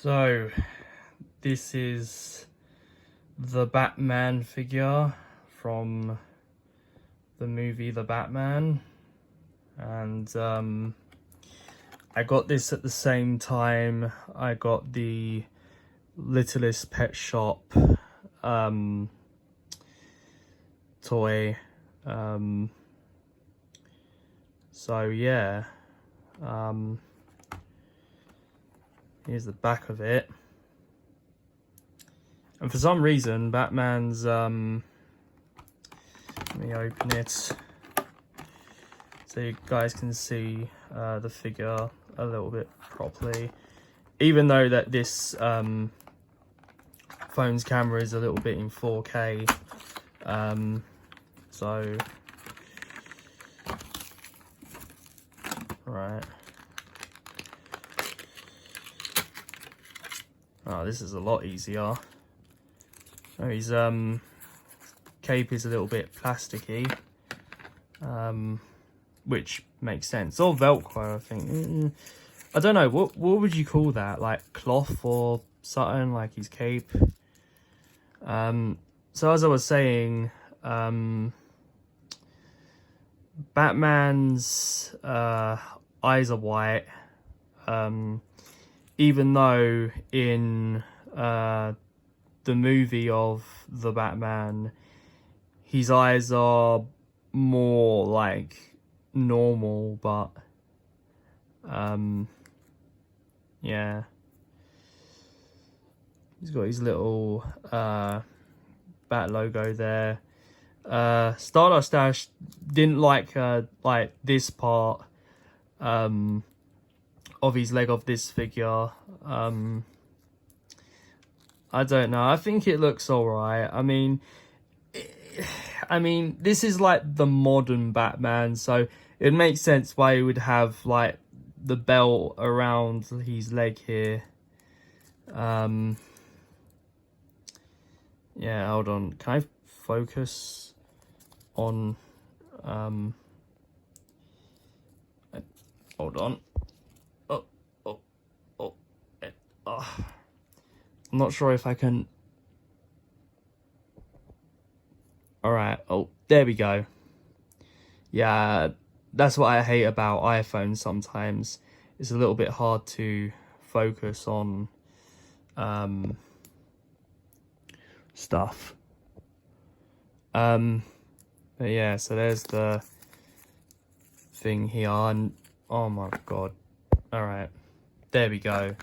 So, this is the Batman figure from the movie The Batman, and I got this at the same time I got the Littlest Pet Shop toy. So yeah, here's the back of it. And for some reason, Batman's, let me open it so you guys can see the figure a little bit properly. Even though that this phone's camera is a little bit in 4K. So, right. Oh, this is a lot easier. Oh, his cape is a little bit plasticky, which makes sense. Or Velcro, I think. I don't know, what would you call that? Like cloth or something, like his cape? So as I was saying, Batman's eyes are white, even though in the movie of The Batman, his eyes are more like normal, but yeah, he's got his little Bat logo there. Stardust Dash didn't like this part of his leg of this figure. I don't know. I think it looks alright. I mean, this is like the modern Batman, so it makes sense why he would have like the belt around his leg here. Yeah, hold on. Can I focus on hold on. I'm not sure if I can. Alright, oh, there we go. Yeah, that's what I hate about iPhones sometimes. It's a little bit hard to focus on stuff. But yeah, so there's the thing here, and oh my god. Alright, there we go.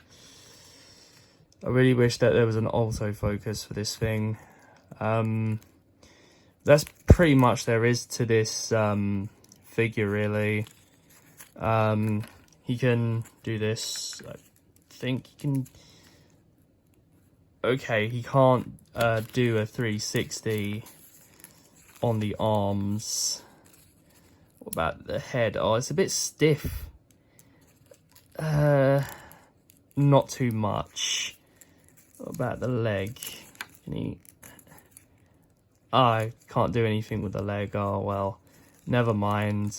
I really wish that there was an autofocus for this thing. That's pretty much there is to this figure, really. He can do this. I think he can. Okay, he can't do a 360 on the arms. What about the head? Oh, it's a bit stiff. Not too much. What about the leg? Can he? I can't do anything with the leg. Oh well, never mind.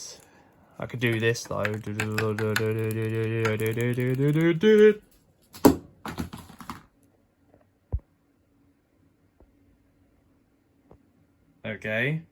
I could do this though. Okay.